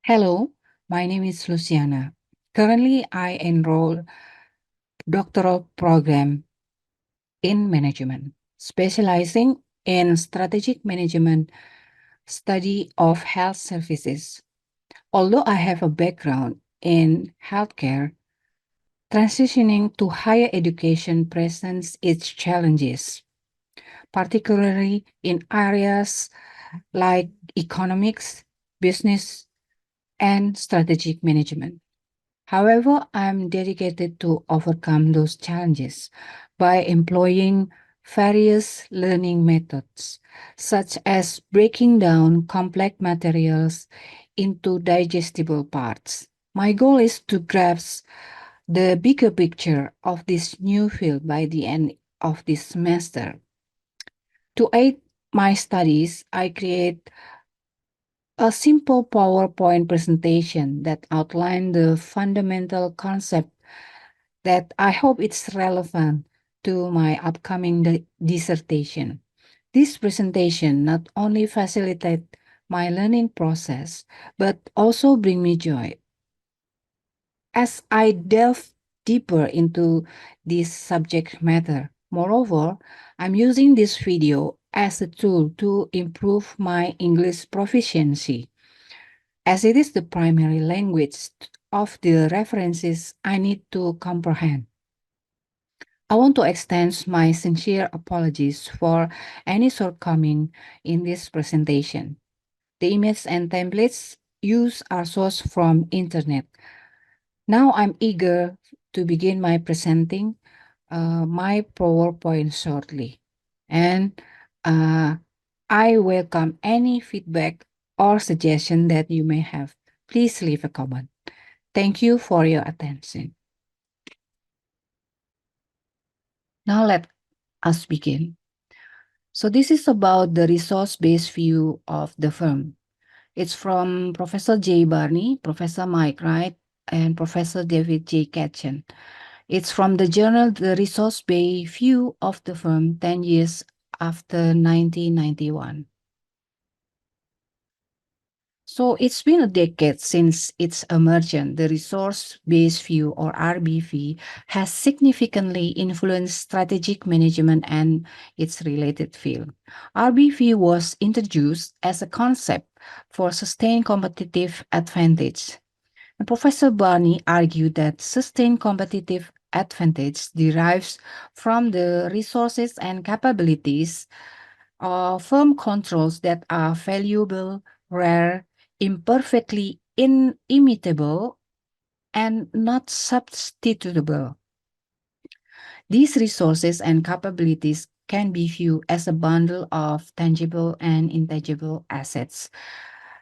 Hello, my name is Luciana. Currently, I enroll doctoral program in management, specializing in strategic management study of health services. Although I have a background in healthcare, transitioning to higher education presents its challenges, particularly in areas like economics, business, and strategic management. However, I'm dedicated to overcome those challenges by employing various learning methods, such as breaking down complex materials into digestible parts. My goal is to grasp the bigger picture of this new field by the end of this semester. To aid my studies, I create a simple PowerPoint presentation that outlines the fundamental concept that I hope it's relevant to my upcoming dissertation. This presentation not only facilitate my learning process, but also bring me joy. As I delve deeper into this subject matter, moreover, I'm using this video as a tool to improve my English proficiency, as it is the primary language of the references I need to comprehend. I want to extend my sincere apologies for any shortcoming in this presentation. The images and templates used are sourced from internet. Now I'm eager to begin my presenting my PowerPoint shortly. And uh, I welcome any feedback or suggestion that you may have. Please leave a comment. Thank you for your attention. Now let us begin. So this is about the resource-based view of the firm. It's from Professor Jay Barney, Professor Mike Wright, and Professor David J. Ketchen. It's from the journal The Resource-Based View of the Firm 10 years after 1991. So it's been a decade since its emergence. The resource-based view, or RBV, has significantly influenced strategic management and its related field. RBV was introduced as a concept for sustained competitive advantage. And Professor Barney argued that sustained competitive advantage derives from the resources and capabilities of firm controls that are valuable, rare, imperfectly inimitable, and not substitutable. These resources and capabilities can be viewed as a bundle of tangible and intangible assets,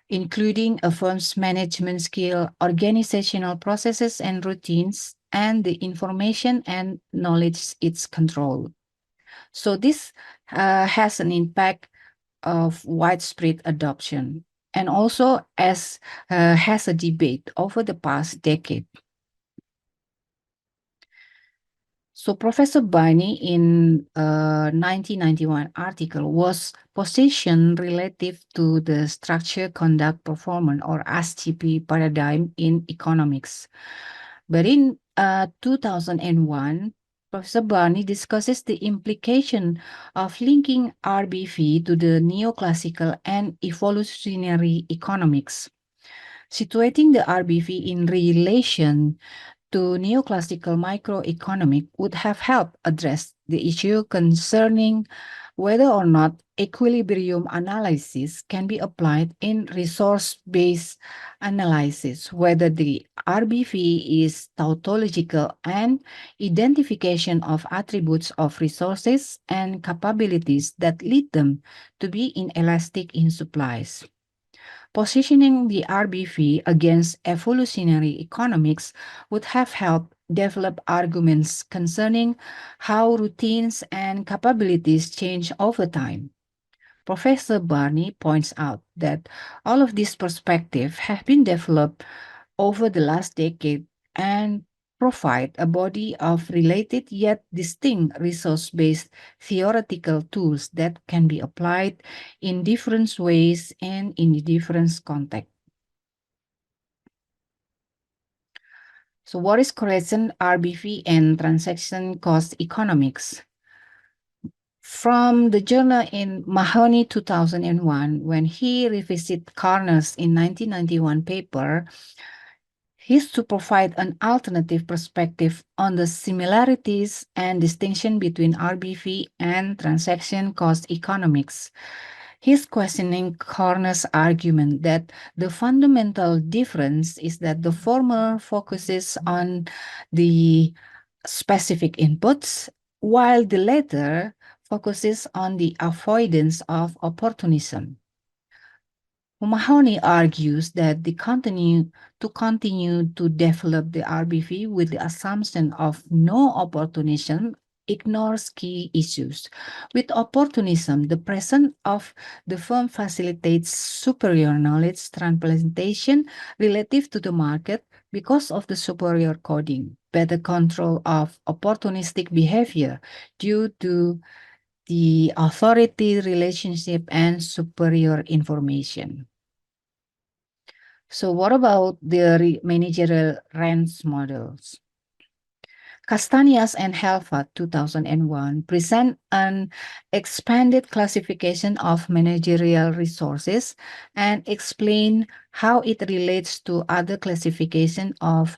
including a firm's management skill, organizational processes and routines, and the information and knowledge it's control. So this has an impact of widespread adoption, and also as has a debate over the past decade. So Professor Barney in a 1991 article was positioned relative to the structure, conduct, performance, or STP paradigm in economics. But in 2001, Professor Barney discusses the implication of linking RBV to the neoclassical and evolutionary economics, situating the RBV in relation to neoclassical microeconomic would have helped address the issue concerning whether or not equilibrium analysis can be applied in resource-based analysis, whether the RBV is tautological and identification of attributes of resources and capabilities that lead them to be inelastic in supplies. Positioning the RBV against evolutionary economics would have helped develop arguments concerning how routines and capabilities change over time. Professor Barney points out that all of these perspectives have been developed over the last decade and provide a body of related yet distinct resource-based theoretical tools that can be applied in different ways and in different contexts. So what is correlation RBV and transaction cost economics? From the journal in Mahoney 2001, when he revisited Carner's in 1991 paper, is to provide an alternative perspective on the similarities and distinction between RBV and transaction cost economics. He's questioning Carner's argument that the fundamental difference is that the former focuses on the specific inputs, while the latter focuses on the avoidance of opportunism. Mahoney argues that continue to develop the RBV with the assumption of no opportunism ignores key issues. With opportunism, the presence of the firm facilitates superior knowledge transplantation relative to the market because of the superior coding, better control of opportunistic behavior due to the authority relationship and superior information. So what about the managerial ranks models? Castañas and Helfat 2001 present an expanded classification of managerial resources and explain how it relates to other classification of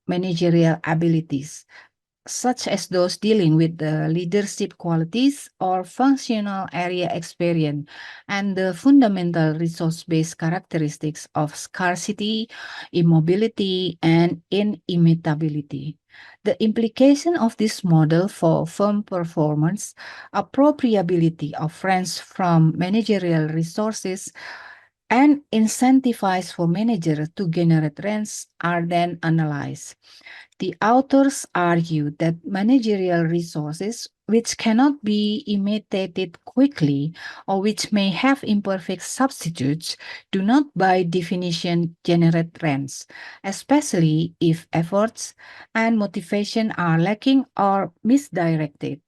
managerial abilities, such as those dealing with the leadership qualities or functional area experience and the fundamental resource-based characteristics of scarcity, immobility, and inimitability. The implication of this model for firm performance, appropriability of rents from managerial resources, and incentivize for managers to generate rents are then analyzed. The authors argue that managerial resources, which cannot be imitated quickly or which may have imperfect substitutes, do not by definition generate rents, especially if efforts and motivation are lacking or misdirected.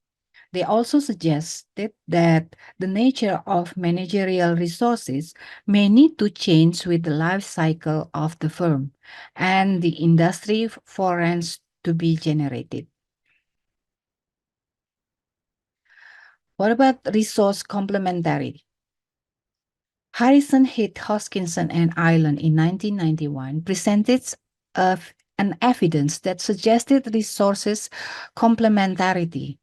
They also suggested that the nature of managerial resources may need to change with the life cycle of the firm and the industry for rents to be generated. What about resource complementarity? Harrison, Heath, Hoskinson, and Ireland in 1991 presented an evidence that suggested resources complementarity,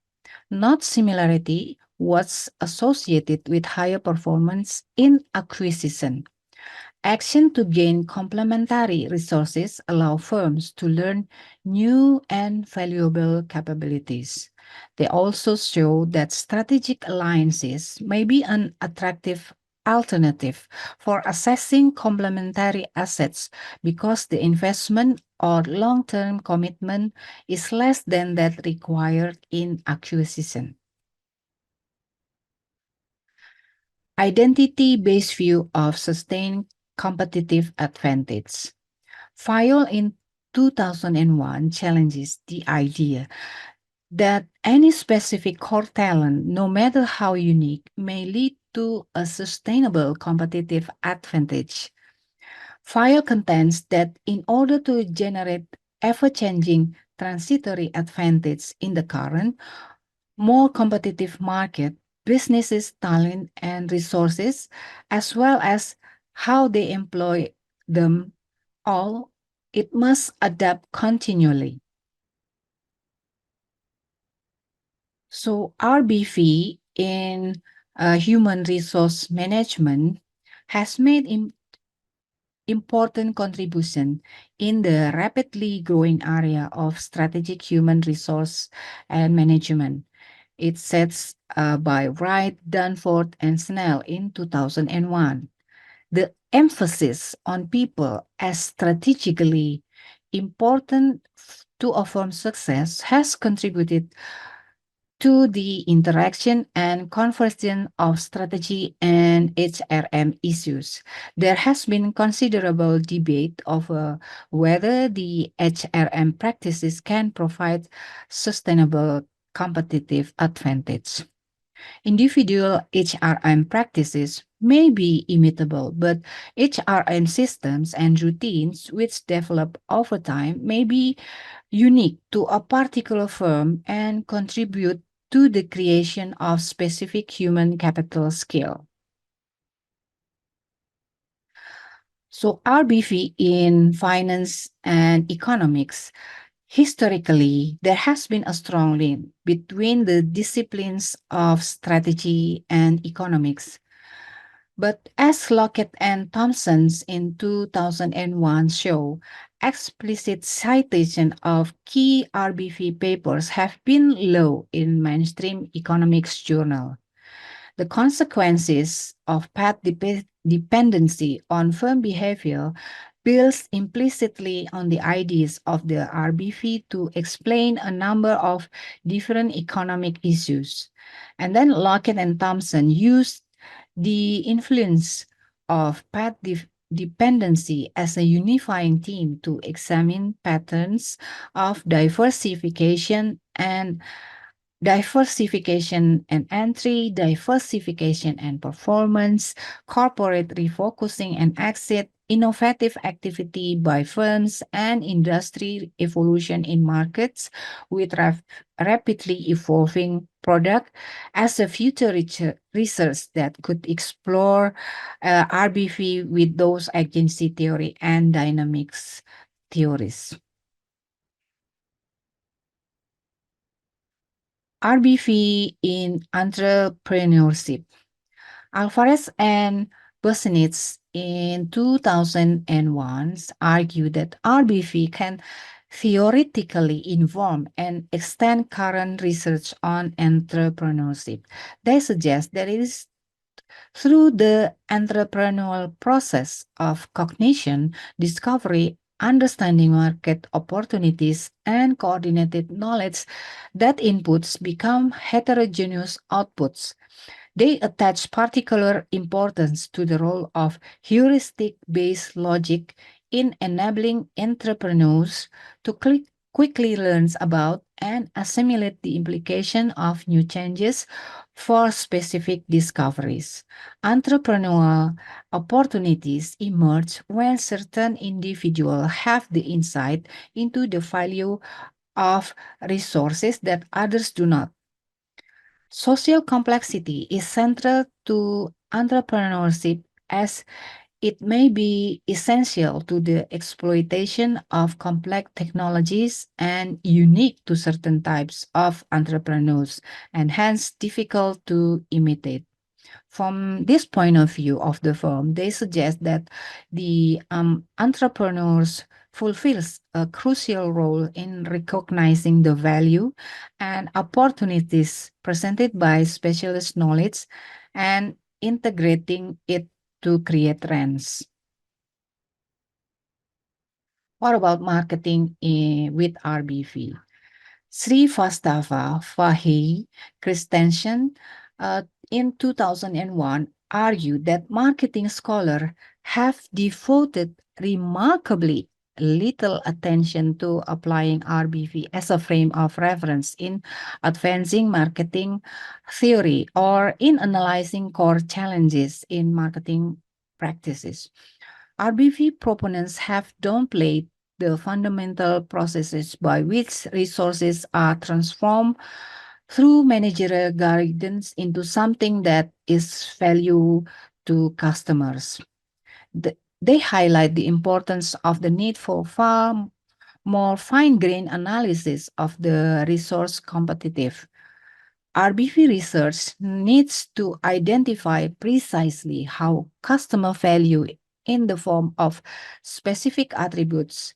not similarity, was associated with higher performance in acquisition. Action to gain complementary resources allow firms to learn new and valuable capabilities. They also show that strategic alliances may be an attractive alternative for assessing complementary assets because the investment or long-term commitment is less than that required in acquisition. Identity-based view of sustained competitive advantage. Fayol in 2001 challenges the idea that any specific core talent, no matter how unique, may lead to a sustainable competitive advantage. Fayol contends that in order to generate ever-changing transitory advantage in the current, more competitive market, businesses, talent, and resources, as well as how they employ them all, it must adapt continually. So RBV in human resource management has made important contribution in the rapidly growing area of strategic human resource and management. It sets by Wright, Dunford, and Snell in 2001. The emphasis on people as strategically important to a firm's success has contributed to the interaction and conversion of strategy and HRM issues. There has been considerable debate over whether the HRM practices can provide sustainable competitive advantage. Individual HRM practices may be imitable, but HRM systems and routines which develop over time may be unique to a particular firm and contribute to the creation of specific human capital skill. So RBV in finance and economics, historically, there has been a strong link between the disciplines of strategy and economics. But as Lockett and Thompson's in 2001 show, explicit citation of key RBV papers have been low in mainstream economics journal. The consequences of path dependency on firm behavior builds implicitly on the ideas of the RBV to explain a number of different economic issues. And then Lockett and Thompson used the influence of path dependency as a unifying theme to examine patterns of diversification and entry, diversification and performance, corporate refocusing and exit, innovative activity by firms, and industry evolution in markets with rapidly evolving product as a future research that could explore RBV with those agency theory and dynamics theories. RBV in entrepreneurship. Alvarez and Busenitz in 2001 argued that RBV can theoretically inform and extend current research on entrepreneurship. They suggest that it is through the entrepreneurial process of cognition, discovery, understanding market opportunities, and coordinated knowledge that inputs become heterogeneous outputs. They attach particular importance to the role of heuristic-based logic in enabling entrepreneurs to quickly learn about and assimilate the implication of new changes for specific discoveries. Entrepreneurial opportunities emerge when certain individuals have the insight into the value of resources that others do not. Social complexity is central to entrepreneurship as it may be essential to the exploitation of complex technologies and unique to certain types of entrepreneurs and hence difficult to imitate. From this point of view of the firm, they suggest that the entrepreneurs fulfills a crucial role in recognizing the value and opportunities presented by specialist knowledge and integrating it to create trends. What about marketing with RBV? Srivastava, Fahey, Christensen in 2001 argued that marketing scholars have devoted remarkably little attention to applying RBV as a frame of reference in advancing marketing theory or in analyzing core challenges in marketing practices. RBV proponents have downplayed the fundamental processes by which resources are transformed through managerial guidance into something that is value to customers. They highlight the importance of the need for far more fine-grained analysis of the resource competitive. RBV research needs to identify precisely how customer value in the form of specific attributes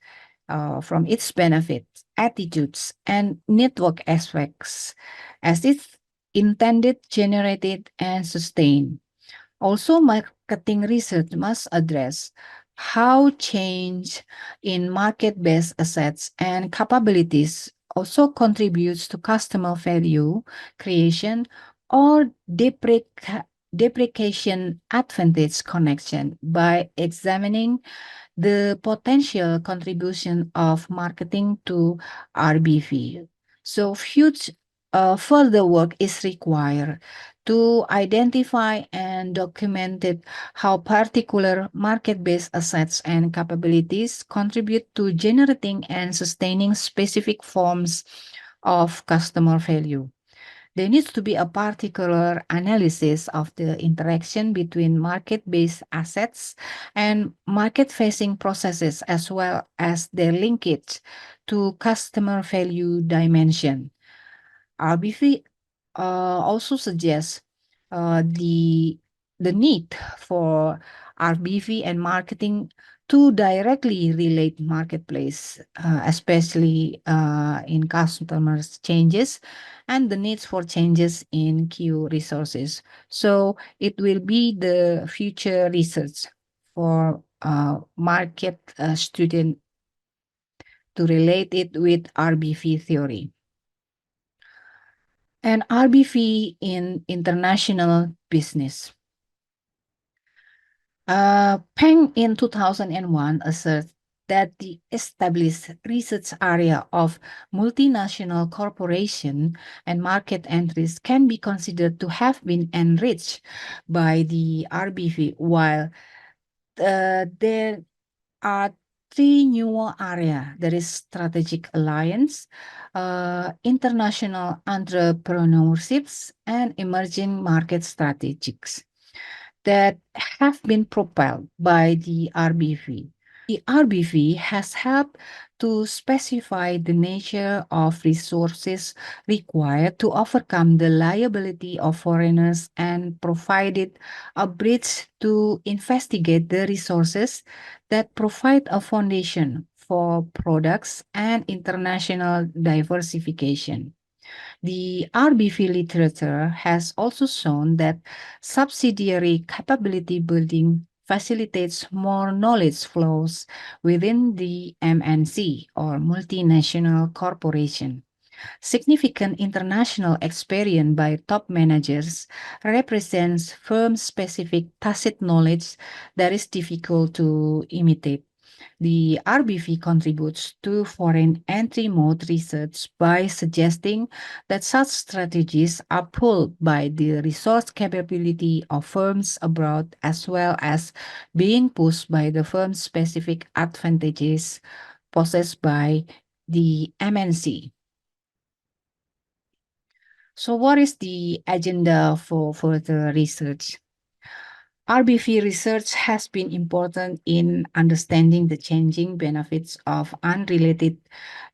from its benefits, attitudes, and network aspects as it's intended, generated, and sustained. Also, marketing research must address how change in market-based assets and capabilities also contributes to customer value creation or deprecation advantage connection by examining the potential contribution of marketing to RBV. So further work is required to identify and document it how particular market-based assets and capabilities contribute to generating and sustaining specific forms of customer value. There needs to be a particular analysis of the interaction between market-based assets and market-facing processes, as well as their linkage to customer value dimension. RBV also suggests the need for RBV and marketing to directly relate marketplace, especially in customers' changes and the needs for changes in queue resources. So it will be the future research for market student to relate it with RBV theory. And RBV in international business. Peng in 2001 asserts that the established research area of multinational corporation and market entries can be considered to have been enriched by the RBV, while there are three new areas. There is strategic alliance, international entrepreneurships, and emerging market strategies that have been propelled by the RBV. The RBV has helped to specify the nature of resources required to overcome the liability of foreigners and provided a bridge to investigate the resources that provide a foundation for products and international diversification. The RBV literature has also shown that subsidiary capability building facilitates more knowledge flows within the MNC or multinational corporation. Significant international experience by top managers represents firm-specific tacit knowledge that is difficult to imitate. The RBV contributes to foreign entry mode research by suggesting that such strategies are pulled by the resource capability of firms abroad as well as being pushed by the firm specific advantages possessed by the MNC. So what is the agenda for further research? RBV research has been important in understanding the changing benefits of unrelated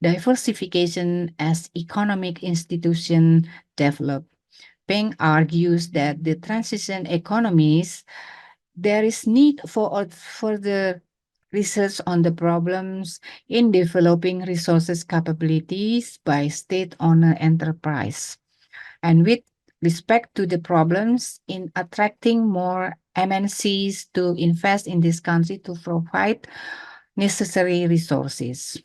diversification as economic institutions develop. Peng argues that the transition economies, there is need for further research on the problems in developing resources capabilities by state-owned enterprise. And with respect to the problems in attracting more MNCs to invest in this country to provide necessary resources.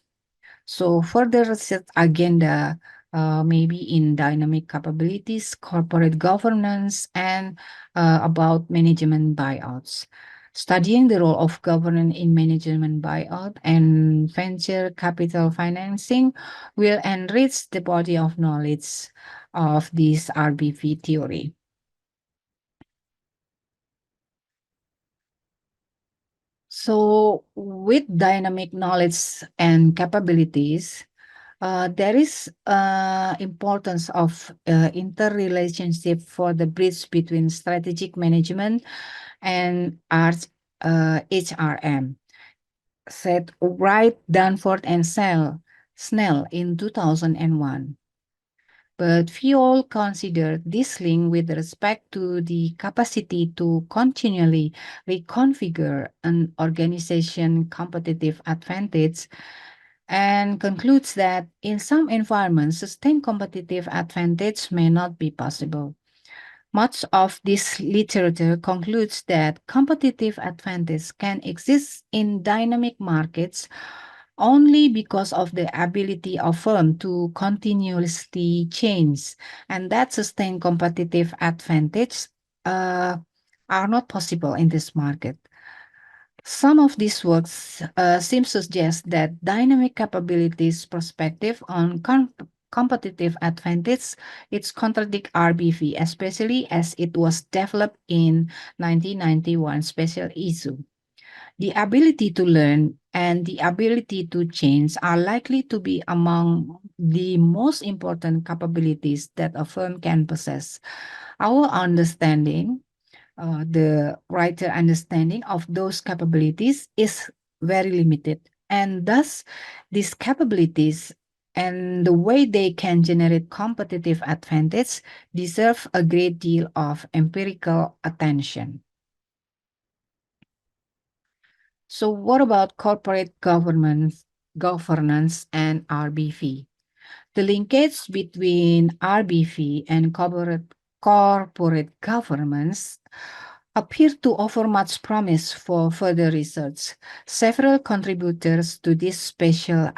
So further research agenda maybe in dynamic capabilities, corporate governance, and about management buyouts. Studying the role of governance in management buyout and venture capital financing will enrich the body of knowledge of this RBV theory. So with dynamic knowledge and capabilities, there is importance of interrelationship for the bridge between strategic management and HRM. Said Wright, Danforth, and Snell in 2001. But few all consider this link with respect to the capacity to continually reconfigure an organization competitive advantage and concludes that in some environments, sustained competitive advantage may not be possible. Much of this literature concludes that competitive advantage can exist in dynamic markets only because of the ability of firm to continuously change, and that sustained competitive advantage are not possible in this market. Some of these works seem to suggest that dynamic capabilities perspective on competitive advantage, it's contradict RBV, especially as it was developed in 1991 special issue. The ability to learn and the ability to change are likely to be among the most important capabilities that a firm can possess. Our understanding, the writer understanding of those capabilities is very limited. And thus, these capabilities and the way they can generate competitive advantage deserve a great deal of empirical attention. So what about corporate governance and RBV? The linkage between RBV and corporate governance appear to offer much promise for further research. Several contributors to this special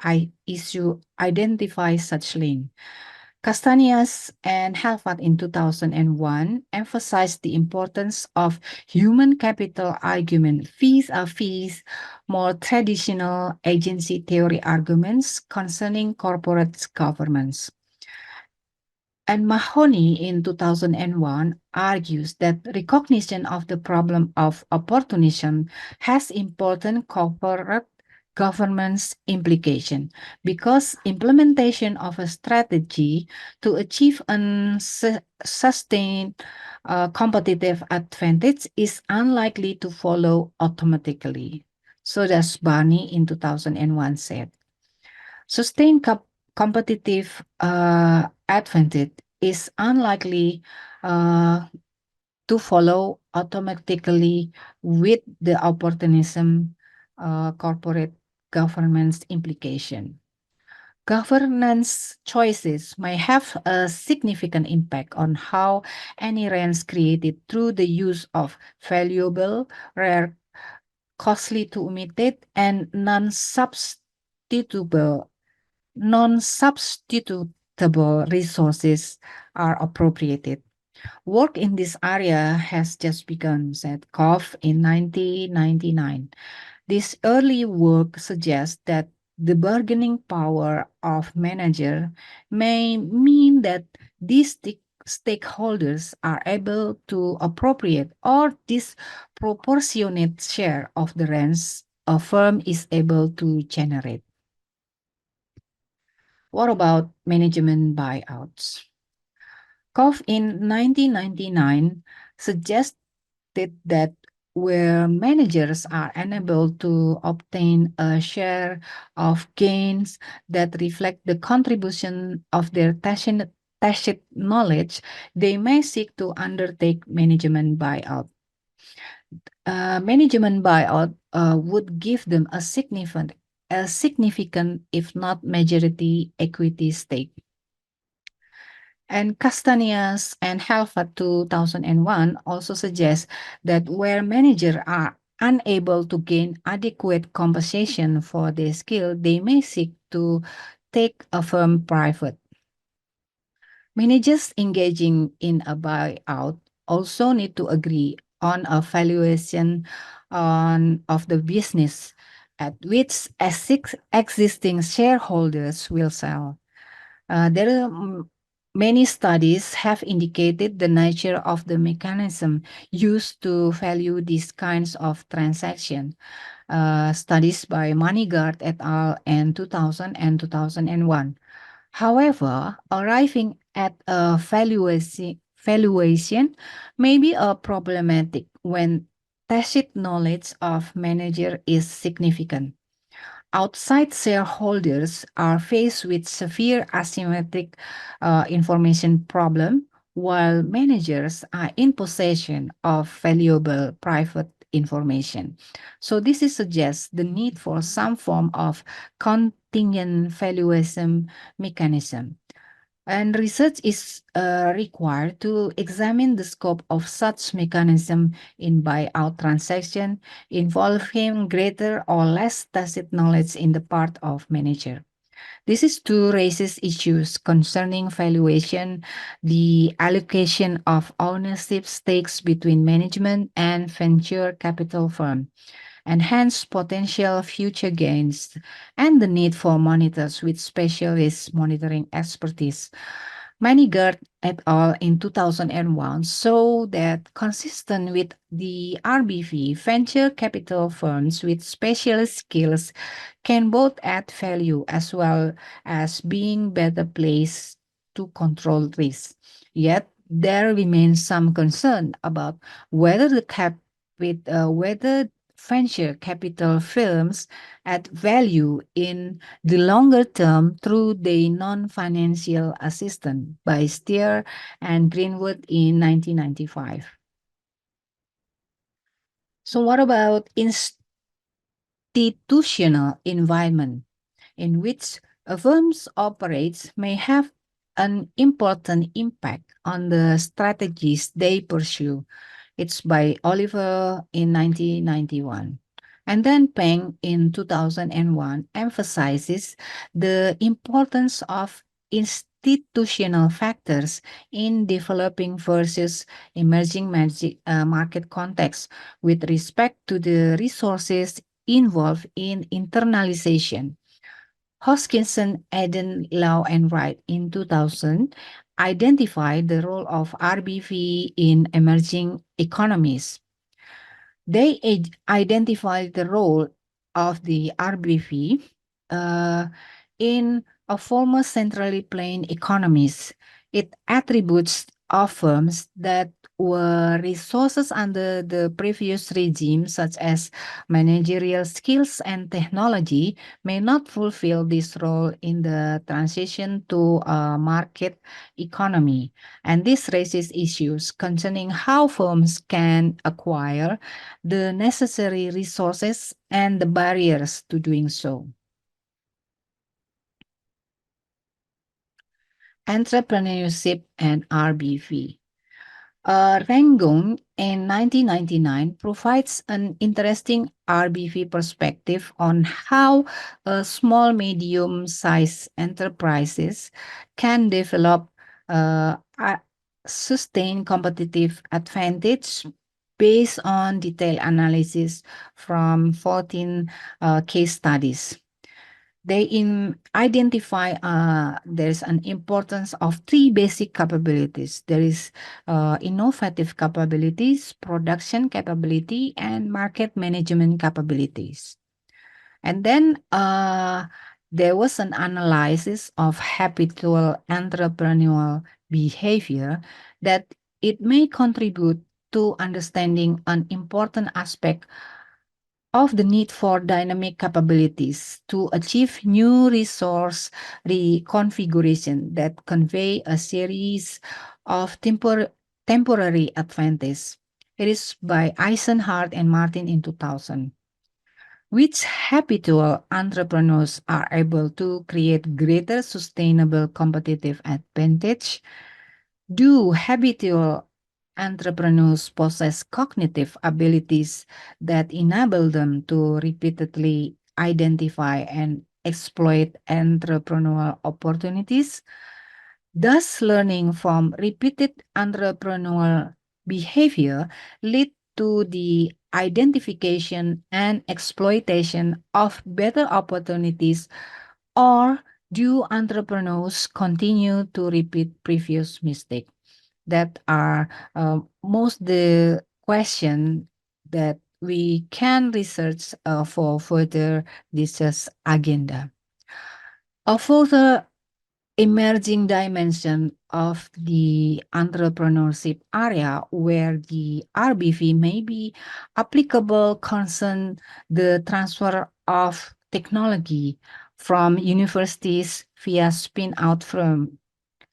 issue identify such link. Castañas and Halfat in 2001 emphasized the importance of human capital argument vis-a-vis more traditional agency theory arguments concerning corporate governance. And Mahoney in 2001 argues that recognition of the problem of opportunism has important corporate governance implication because implementation of a strategy to achieve a sustained competitive advantage is unlikely to follow automatically. So that's Barney in 2001 said. Sustained competitive advantage is unlikely to follow automatically with the opportunism corporate governance implication. Governance choices may have a significant impact on how any rents created through the use of valuable, rare, costly to imitate, and non-substitutable resources are appropriated. Work in this area has just begun, said Koff in 1999. This early work suggests that the bargaining power of manager may mean that these stakeholders are able to appropriate or disproportionate share of the rents a firm is able to generate. What about management buyouts? Koff in 1999 suggested that where managers are unable to obtain a share of gains that reflect the contribution of their tacit knowledge, they may seek to undertake management buyout. Management buyout would give them a significant, if not majority, equity stake. And Castañas and Halfa 2001 also suggest that where managers are unable to gain adequate compensation for their skill, they may seek to take a firm private. Managers engaging in a buyout also need to agree on a valuation of the business at which existing shareholders will sell. There are many studies have indicated the nature of the mechanism used to value these kinds of transactions. Studies by Moneyguard et al. In 2000 and 2001. However, arriving at a valuation may be problematic when tacit knowledge of manager is significant. Outside shareholders are faced with severe asymmetric information problem, while managers are in possession of valuable private information. So this suggests the need for some form of contingent valuation mechanism. And research is required to examine the scope of such mechanism in buyout transaction involving greater or less tacit knowledge in the part of manager. This is to raises issues concerning valuation, the allocation of ownership stakes between management and venture capital firm, enhance potential future gains, and the need for monitors with specialist monitoring expertise. Manigard et al. In 2001 show that consistent with the RBV, venture capital firms with specialist skills can both add value as well as being better placed to control risk. Yet there remains some concern about whether the cap whether venture capital firms add value in the longer term through the non-financial assistance by Steer and Greenwood in 1995. So what about institutional environment in which a firm's operates may have an important impact on the strategies they pursue. It's by Oliver in 1991. And then Peng in 2001 emphasizes the importance of institutional factors in developing versus emerging market context with respect to the resources involved in internalization. Hoskinson, Eden, Lau, and Wright in 2000 identified the role of RBV in emerging economies. They identified the role of the RBV uh, in a former centrally planned economies. It attributes of firms that were resources under the previous regime, such as managerial skills and technology, may not fulfill this role in the transition to a market economy. And this raises issues concerning how firms can acquire the necessary resources and the barriers to doing so. Entrepreneurship and RBV. Rangoon in 1999 provides an interesting RBV perspective on how small, medium-sized enterprises can develop a sustained competitive advantage based on detailed analysis from 14 case studies. They identify there's an importance of three basic capabilities. There is innovative capabilities, production capability, and market management capabilities. And then there was an analysis of habitual entrepreneurial behavior that it may contribute to understanding an important aspect of the need for dynamic capabilities to achieve new resource reconfiguration that convey a series of temporary advantages. It is by Eisenhardt and Martin in 2000. Which habitual entrepreneurs are able to create greater sustainable competitive advantage? Do habitual entrepreneurs possess cognitive abilities that enable them to repeatedly identify and exploit entrepreneurial opportunities? Does learning from repeated entrepreneurial behavior lead to the identification and exploitation of better opportunities, or do entrepreneurs continue to repeat previous mistakes? That are most the question that we can research for further research agenda. A further emerging dimension of the entrepreneurship area where the RBV may be applicable concern the transfer of technology from universities via spin-out firm.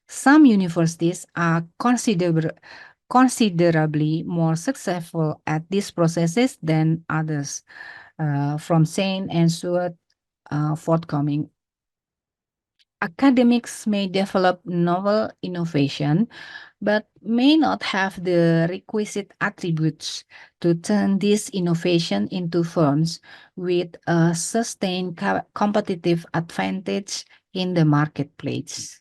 Some universities are considerably more successful at these processes than others, from Saint and Stewart forthcoming. Academics may develop novel innovation, but may not have the requisite attributes to turn this innovation into firms with a sustained competitive advantage in the marketplace.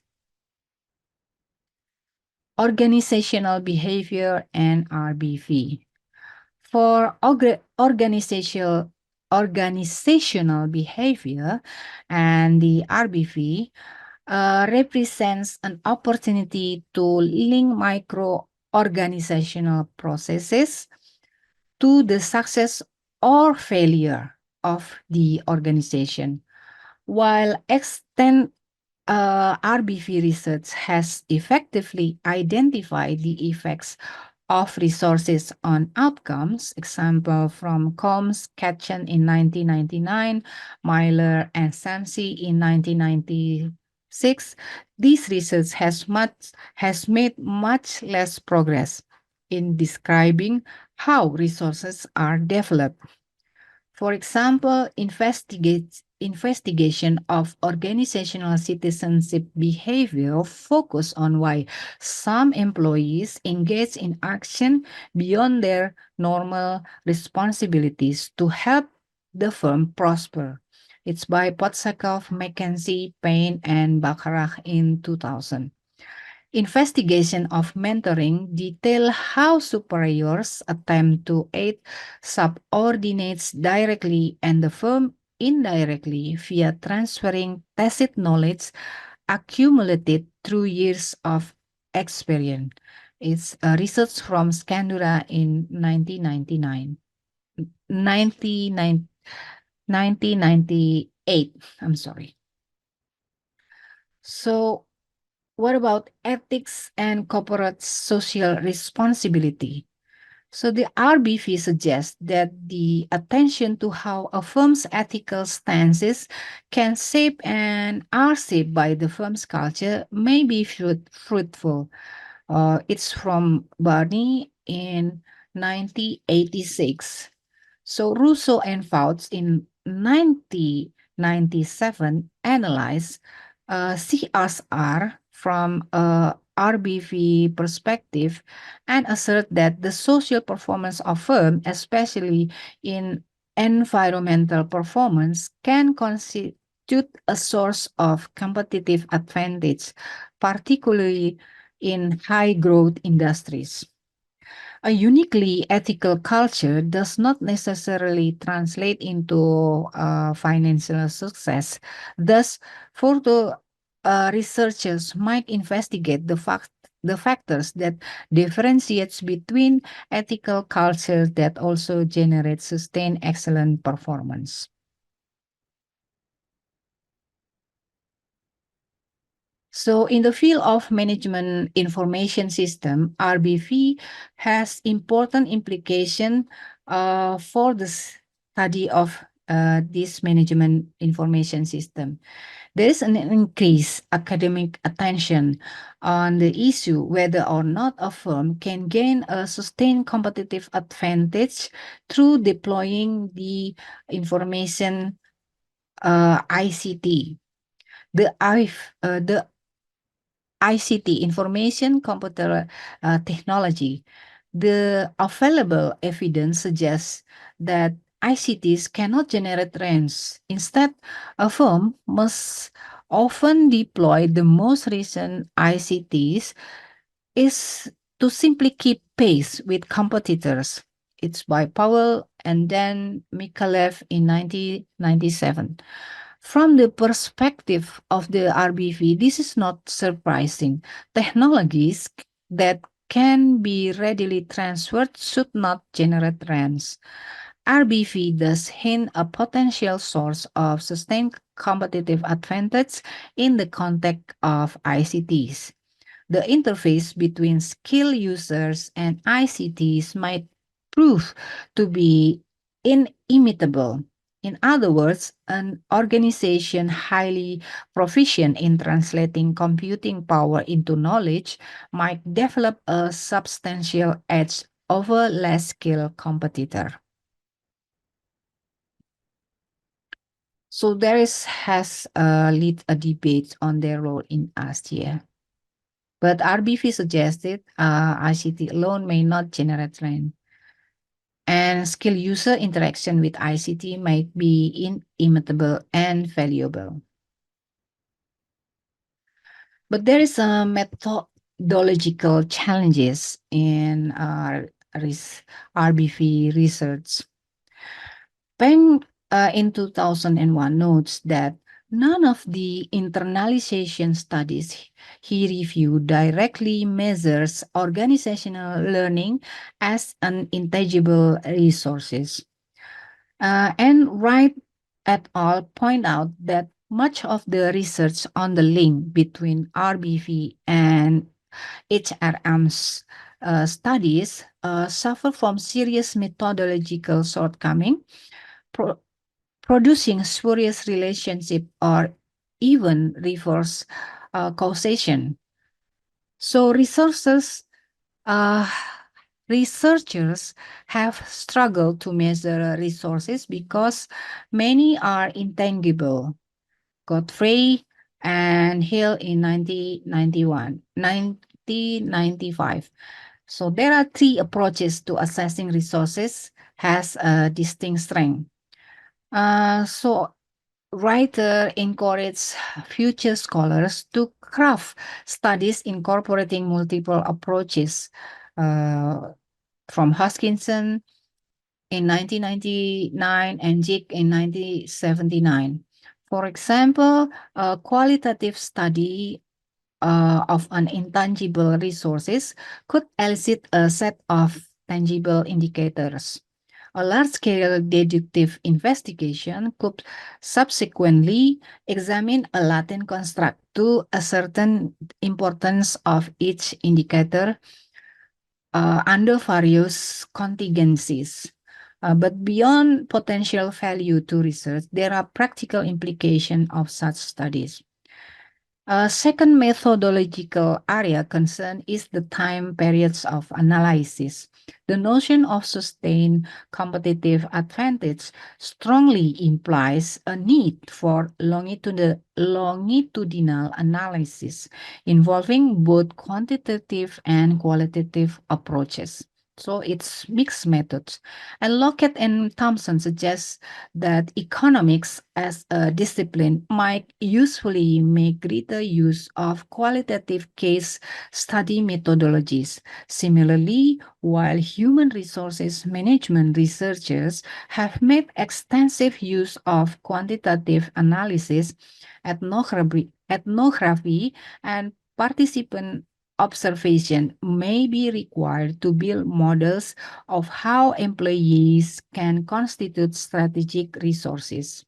Organizational behavior and RBV. For organizational organizational behavior, and the RBV represents an opportunity to link micro organizational processes to the success or failure of the organization. While extend RBV research has effectively identified the effects of resources on outcomes, example from Combs, Katchen in 1999, Myler and Sansi in 1996, this research has made much less progress in describing how resources are developed. For example, investigation of organizational citizenship behavior focus on why some employees engage in action beyond their normal responsibilities to help the firm prosper. It's by Potsakov, McKenzie, Payne, and Bacharach in 2000. Investigation of mentoring detail how superiors attempt to aid subordinates directly and the firm indirectly via transferring tacit knowledge accumulated through years of experience. It's a research from Scandura in 1999. 99 1998, I'm sorry. So what about ethics and corporate social responsibility? So the RBV suggests that the attention to how a firm's ethical stances can shape and are shaped by the firm's culture may be fruitful. It's from Barney in 1986. So Russo and Fouts in 1997 analyzed CSR from a RBV perspective and assert that the social performance of firm, especially in environmental performance, can constitute a source of competitive advantage, particularly in high growth industries. A uniquely ethical culture does not necessarily translate into financial success. Thus, further researchers might investigate the factors that differentiates between ethical culture that also generate sustained excellent performance. So in the field of management information system, RBV has important implication for the study of this management information system. There is an increased academic attention on the issue whether or not a firm can gain a sustained competitive advantage through deploying the information ICT. The ICT, information computer technology, the available evidence suggests that ICTs cannot generate rents. Instead, a firm must often deploy the most recent ICTs is to simply keep pace with competitors. It's by Powell and then Mikalev in 1997. From the perspective of the RBV, this is not surprising. Technologies that can be readily transferred should not generate rents. RBV thus hint a potential source of sustained competitive advantage in the context of ICTs. The interface between skilled users and ICTs might prove to be inimitable. In other words, an organization highly proficient in translating computing power into knowledge might develop a substantial edge over less skilled competitor. So there has lead a debate on their role in ASEAN. But RBV suggested ICT alone may not generate trend. And skill user interaction with ICT might be inimitable and valuable. But there is a methodological challenges in RBV research. Peng in 2001 notes that none of the internalization studies he reviewed directly measures organizational learning as an intangible resources. And Wright et al. Point out that much of the research on the link between RBV and HRM's studies suffer from serious methodological shortcoming, pro- producing spurious relationship or even reverse causation. So uh, researchers have struggled to measure resources because many are intangible. Godfrey and Hill in 1995. So there are three approaches to assessing resources has a distinct strength. So writer encourage future scholars to craft studies incorporating multiple approaches uh, from Hoskinson in 1999 and Jick in 1979. For example, a qualitative study of an intangible resources could elicit a set of tangible indicators. A large-scale deductive investigation could subsequently examine a latent construct to ascertain importance of each indicator under various contingencies. But beyond potential value to research, there are practical implications of such studies. A second methodological area concern is the time periods of analysis. The notion of sustained competitive advantage strongly implies a need for longitudinal analysis involving both quantitative and qualitative approaches. So it's mixed methods. And Lockett and Thompson suggest that economics as a discipline might usefully make greater use of qualitative case study methodologies. Similarly, while human resources management researchers have made extensive use of quantitative analysis, ethnography and participant observation may be required to build models of how employees can constitute strategic resources.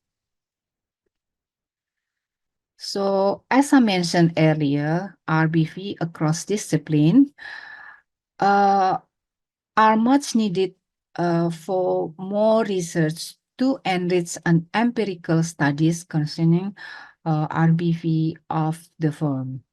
So, as I mentioned earlier, RBV across discipline uh, are much needed for more research to enrich an empirical studies concerning RBV of the firm.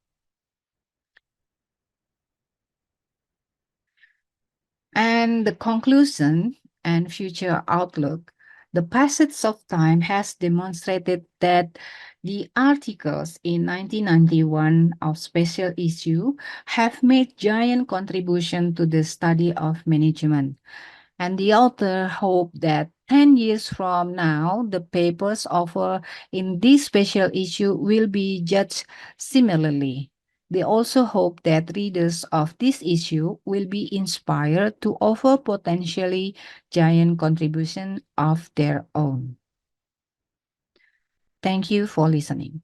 And the conclusion and future outlook, the passage of time has demonstrated that the articles in 1991 of Special Issue have made giant contribution to the study of management. And the author hoped that 10 years from now, the papers offered in this special issue will be judged similarly. They also hope that readers of this issue will be inspired to offer potentially giant contribution of their own. Thank you for listening.